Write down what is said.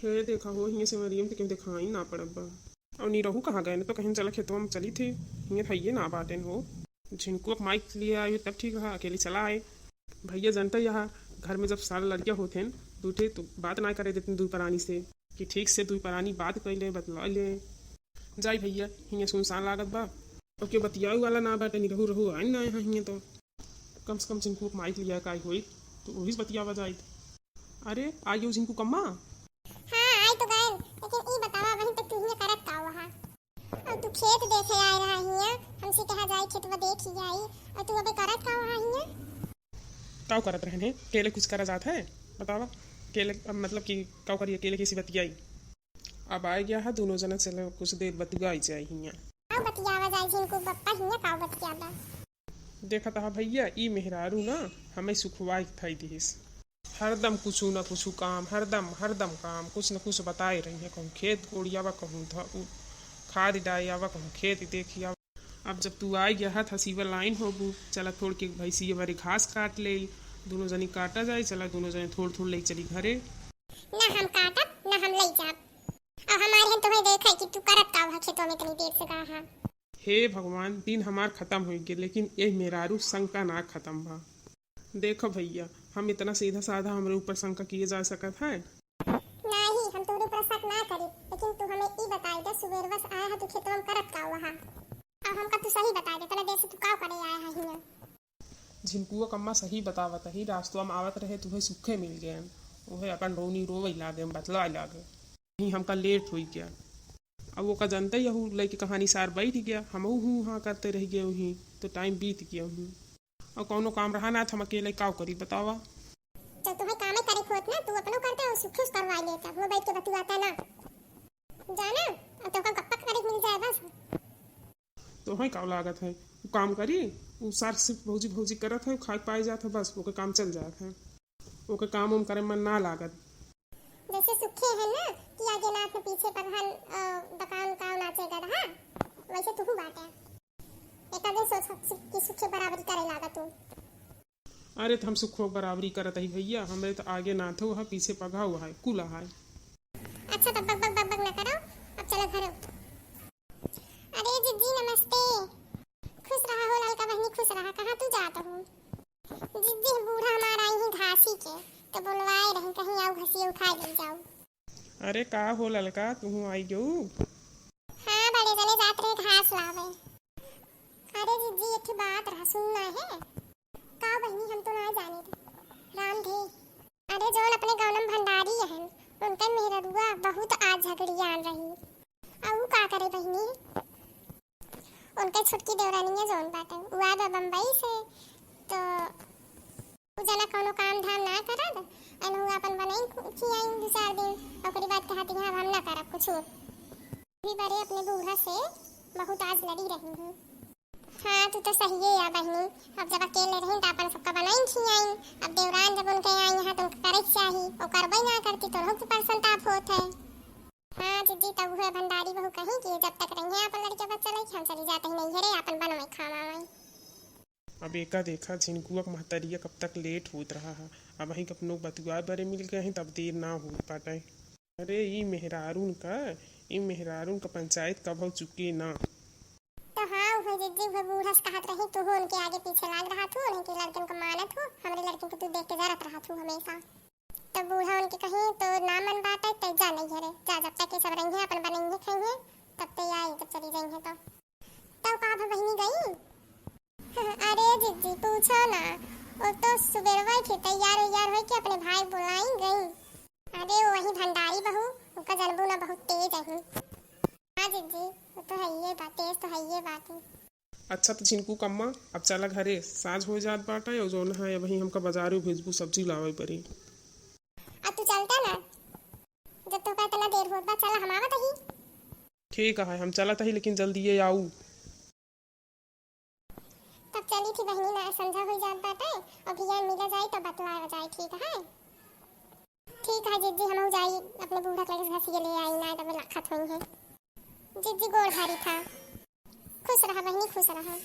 हे देखा हो हिंगे से मरियम तो क्यों दिखाई ना पड़ब और नी रहू कहाँ गए न तो कहीं चला खेतों में चली थी हिंगे भैया ना बाटेन हो झिनको माइक लिए आये तब ठीक रहा अकेली चला आए भैया जनता यहाँ घर में जब सारे लड़कियाँ होते हैं दूठे तो बात ना करे देते दुई परानी से कि ठीक से दुई परानी बात कर ले बतला ले जाई भैया हिंगे सुनसान लागत बा और क्यों बतियाऊ वाला ना बाटे नी रहू रहू आई ना यहाँ हिंगे तो कम से कम जिनको माइक लिया का हुई तो वही बतियावा जाए अरे आइयो जिनको कम्मा हाँ आई तो गए लेकिन ई बतावा वहीं तक तू हिया करत का वहां और तू खेत देखे आए रहा हिया हमसे कहा जाए खेत में देख ही आई और तू अबे करत का वहां हिया काव करत रहने केले कुछ करा जात है बतावा केले मतलब कि काव करिए केले किसी बतियाई अब आ गया है दोनों जना चले कुछ देर बतियाई जाए हिया आओ बतियावा जाए जिनको पप्पा हिया का बतियावा देखा था भैया ई मेहरारू ना हमें सुखवाई थई दिस हरदम कुछ न कुछ काम हरदम काम कुछ न कुछ बताए रही है कहूँ खेत कोड़ियावा कहूँ खाद डायावा कहूँ खेत देखिया अब जब तू आ गया है हसीवा लाइन होबू चला थोड़ के भैंसी बारी घास काट ले दोनों जनी काटा जाए चला दोनों जने थोड़ ले चली घरे ना हम काटब ना हम ले जाब और हमारे हम तुम्हें देखा कि तू करत का वहां खेतों में इतनी देर से कहा हे भगवान दिन हमार खत्म हो गए लेकिन ये मेहरारू शंका ना खत्म बा देखो भैया हम इतना सीधा साधा हमारे ऊपर शंका किए जा सकत है नहीं हम तोरे पर शक ना करी लेकिन तू हमें ई बताई दे सुबह बस आया है तू खेतों में करत का वहां अब हमका तू सही बता दे तने देर से तू का करे आया है हिया झिनकुआ कम्मा सही बतावत ही रास्तवा में आवत रहे तुम्हें सुखे मिल गए वह अपन रोनी रोवे लागे बतला लागे नहीं हमका लेट हो गया अब वो का जानते ही हूँ लेके कहानी सार बैठ गया हम हूँ हाँ करते रह गए वहीं तो टाइम बीत गया हूँ और कौनो काम रहा ना हम अकेले काव करी बतावा तो तुम्हें काम करे खोत ना तू अपनो करते हो सुख करवा लेता वो बैठ के बतवाता ना जाना अब तो का गप्पा करे मिल जाए बस तो है काव लागत है वो काम करी वो सार सिर्फ भौजी भौजी करत है खाए पाए जात है बस वो काम चल जात है वो काम उम करे मन ना लागत जैसे सुखे है ना कि आगे नाथ में पीछे पगहन दुकान का नाचे गधा वैसे तू बात है एक आगे सोच कि सुखे बराबरी करे लागा तू अरे तो हम सुखो बराबरी करत ही भैया हमें तो आगे नाथ हुआ पीछे पगा हुआ है कुला है अच्छा तब बग ना करो अब चलो घर अरे जीजी नमस्ते खुश रहा हो लड़का बहनी खुश रहा कहाँ तू जाता हूँ जीजी बूढ़ा हमारा ही घासी के तो बुलवाए रही कहीं आओ घसी उठा ले जाओ अरे का हो लड़का तू आई गयो हाँ बड़े जने जात रहे घास लावे अरे जीजी एक बात रहा सुनना है का बहनी हम तो ना जाने थे राम थे अरे जो अपने गांव में भंडारी है उनका मेहरुआ बहुत आज झगड़ियां रही अब वो का करे बहनी उनके छुटकी देवरानी है जोन बाटे वो आए बम्बई से तो जना कोनो काम धाम ना करद अन हुआ अपन बनाई खियाई दो चार दिन ओकरी बाद कहती हां हम ना करब कुछ भी बड़े अपने बूढ़ा से बहुत आज लड़ी रही हूं हाँ तू तो सही है या बहनी अब जब अकेले रही तो अपन सबका बनाई खियाई अब देवरान जब उनके आई यहाँ तो करे चाहिए और करबई ना करती तो रोक परसन ताप होत है हाँ जीजी तब हुए भंडारी बहु कहीं कि जब तक रही अपन लड़के बच्चा लई हम चली जाते ही नहीं घरे अपन बनवाई खावाई अब एका देखा झिनकुआ महतरिया कब तक लेट होत रहा है अब वहीं अपनों बतुआ बड़े मिल गए हैं तब देर ना हो पाटे अरे ई मेहरारून का पंचायत कब हो चुकी ना तो हाँ वो जीजी वो बूढ़ा से कहत रही तू हो उनके आगे पीछे लाग रहा तू उनके लड़कन को मानत हो हमारे लड़कन को तू देख के जरत रहा तू हमेशा तो बूढ़ा उनके कहीं तो ना मन बात है तो जा नहीं घरे जा जब तक ये सब रहेंगे अपन बनेंगे खाएंगे तब तो आए जब चली जाएंगे तो का बहनी गई अरे जीजी पूछो ना वो तो सुबह थी तैयार हो के अपने भाई बुलाई गई अरे वही भंडारी बहू उनका जनबू ना बहुत तेज है हाँ जीजी वो तो है ये बात तेज तो है ये बात है अच्छा तो झिनकू कम्मा अब चला घरे साँझ हो जात बाटा और जो है वही हमका बाजारू भेजबू सब्जी लावे पड़ी अब तू चलता ना जब तो का इतना देर होत बा चला हम आवत ही ठीक है हम चलत ही लेकिन जल्दी ये आऊ तब चली थी बहनी ना समझा हो जात बाटे और भैया मिला जाए तो बतलाया जाए ठीक है जीजी हम जाई अपने बूढ़ा के घसी ले आई ना तब लखत होई है जीजी गोड़ हारी था खुश रहा बहनी खुश रहा